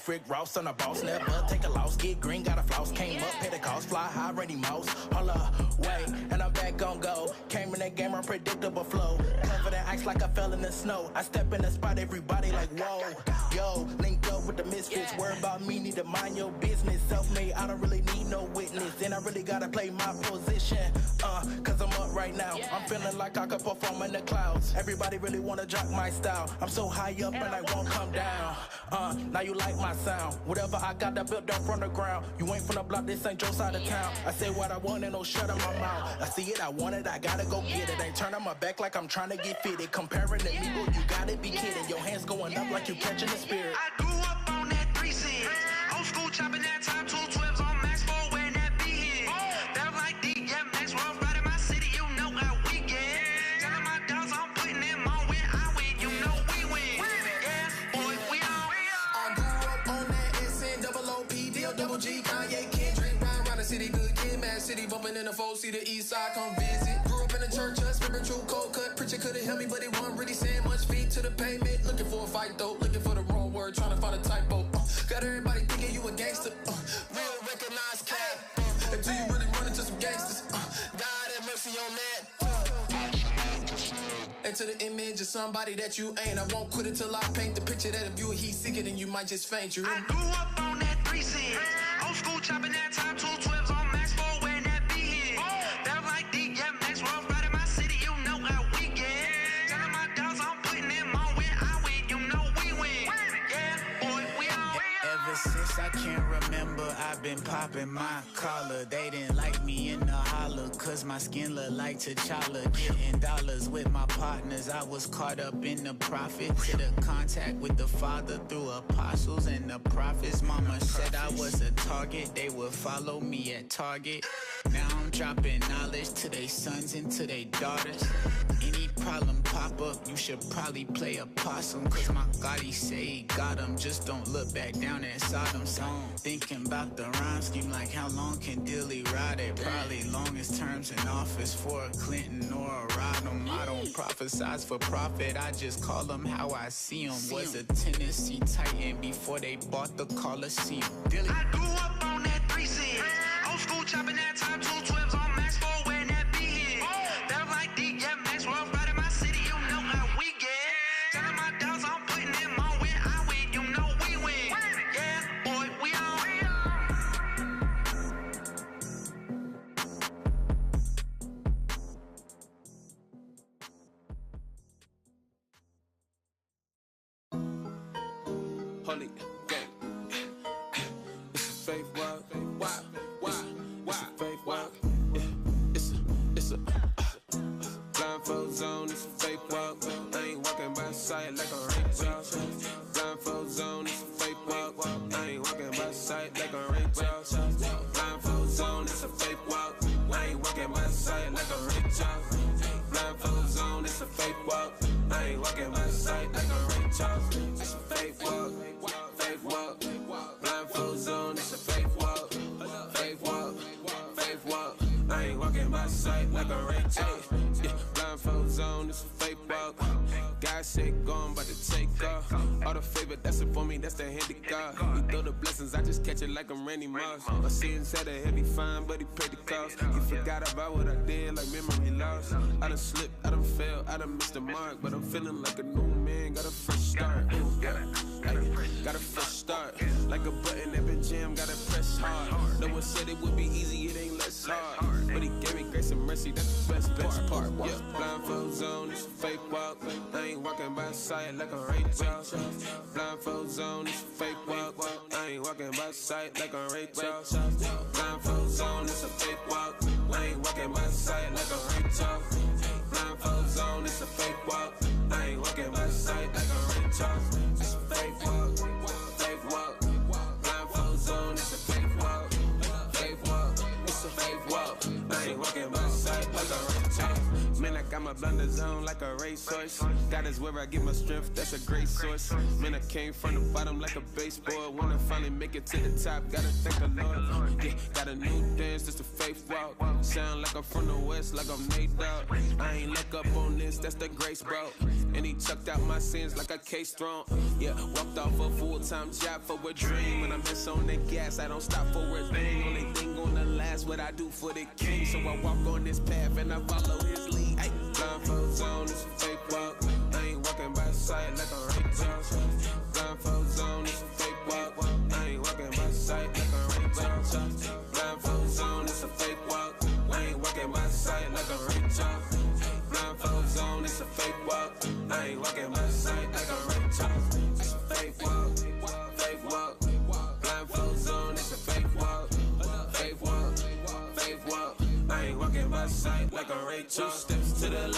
Rick Ross on a boss, never take a loss. Get green, got a floss. Came up, pay the cost, fly high, Randy Moss. Hold up, wait, and I'm back on go. Came in that game, unpredictable flow. Covered in ice like I fell in the snow. I step in the spot, everybody like, whoa. Yo, link up with the misfits. Worry about me, need to mind your business. Self-made, I don't really need no witness. And I really gotta play my position. Cause I'm up right now. I'm feeling like I could perform in the clouds. Everybody really wanna jock my style. I'm so high up and I won't come down. Now you like my sound. Whatever I got, that built up from the ground. You ain't from the block, this ain't your side of town. I say what I want and no shut in my mouth. I see it, I want it, I gotta go get it. Ain't turning my back like I'm trying to get fitted. Comparing to me, boy, you gotta be kidding. Your hands going up like you catching the spirit. I grew up on that 3 cents. Old school chopping that time, 212s on max 4 when that be hit. Felt like DMX, rough riding my city, you know how we get. Telling my dogs I'm putting them on when I win, you know we win. Yeah, boy, we on. I grew up on that SN, double OP, deal, double G, Kanye, Kendrick, ride around the city, good kid, Mad City, bumping in the 4-seater, east side, come visit. Grew up in the church, spiritual cold cut, preacher couldn't help me, but he wasn't really saying much. Feet to the pavement, looking for a fight though, looking for the wrong word, trying to find a typo. Got everybody thinking you a gangster, real recognized cat. Until you really run into some gangsters, God have mercy on that. Into the image of somebody that you ain't. I won't quit it till I paint the picture that if you a heat seeker, then you might just faint. You I grew up on that 3 cents. Old school chopping that time, 212s on max 4 when that be hit. Felt like DMX, rough riding my city, you know how we get. Telling my dogs I'm putting them on when I win, you know we win. Yeah, boy, we on. Ever since I can remember, I've been popping my collar. They didn't like me in the holler, cause my skin look like T'Challa. Getting dollars with my partners, I was caught up in the profit. To the contact with the Father through apostles and the prophets. Mama said I was a target, they would follow me at Target. Now I'm dropping knowledge to they sons and to they daughters. Any problem pop up, you should probably play a possum. Cause my God, he say he got him. Just don't look back down at Sodom's song. Thinking about the rhyme scheme, like how long can Dilly ride it? Probably longest terms in office for a Clinton or a Rodham. I don't prophesize for profit, I just call them how I see them. Was a Tennessee Titan before they bought the Coliseum. Dilly. I grew up on that 3 cents. Old school chopping that time, 212s on max 4 when that be hit. Felt like DMX, rough riding my city, you know how we get. Telling my dogs I'm putting them on when I win, you know we win. Yeah, boy, we on. Holy gang. It's a faith walk. Why? It's a faith walk. It's a blindfold zone. It's a faith walk. I ain't walking by sight like a raindrop. Blindfold zone. It's a faith walk. I ain't walking by sight like a raindrop. Blindfold zone. It's a faith walk. I ain't walking by sight like a raindrop. Blindfold zone. It's a faith walk. I ain't walking by sight like a raindrop. It's a faith walk. Faith walk. Blindfold zone. It's a faith walk. Faith walk. Faith walk. I ain't walking by sight like a raindrop. Yeah, blindfold zone. It's a faith walk. God said go, I'm about to take off. All the favor, that's it for me, that's the hand of God. He throw the blessings, I just catch it like I'm Randy Moss. My sins had a heavy fine, but he paid the cost. He forgot about what I did, like memory lost. I done slipped, I done fell, I done missed the mark. But I'm feeling like a new man, got a fresh start. Got a fresh start. Like a button that been jammed, gotta press hard. No one said it would be easy, it ain't less hard. But he gave me grace and mercy, that's the best part. Yeah, blindfold zone, it's a fake walk. I ain't walking by sight like a raindrop. Blindfold zone, it's a fake walk. I ain't walking by sight like a raindrop. Blindfold zone, it's a fake walk. I ain't walking by sight like a raindrop. Blindfold zone, it's a fake walk. I ain't walking by sight like a raindrop. It's a fake walk. Fake walk. Blindfold zone, it's a fake walk. Fake walk. It's a fake walk. I ain't walking by sight like a raindrop. Man, I got my blunders on like a racehorse. God is where I get my strength, that's a great source. Man, I came from the bottom like a baseball. Wanna finally make it to the top, gotta thank the Lord. Yeah, got a new dance, just a fake faith walk. Sound like I'm from the west, like I'm Nate Dogg. I ain't look up on this, that's the grace, bro. And he chucked out my sins like a case strong. Yeah, walked off a full-time job for a dream. When I miss on the gas, I don't stop for a thing. Only thing gonna last what I do for the king. So I walk on this path and I follow his lead. Ay, blindfolds on, it's a fake walk. I ain't walking by sight like I'm right talk. Blindfolds on, it's a fake walk. I ain't walking by sight like I'm right talk. Blindfolds on, it's a fake walk. I ain't walking by sight like I'm right talk. Blindfolds on, it's a fake walk. I ain't walking by sight like I'm right talk. It's a fake walk, fake walk. Blindfolds on, it's a fake walk, fake walk, fake walk. I ain't walking by sight like I'm right talk. 2 steps to the left.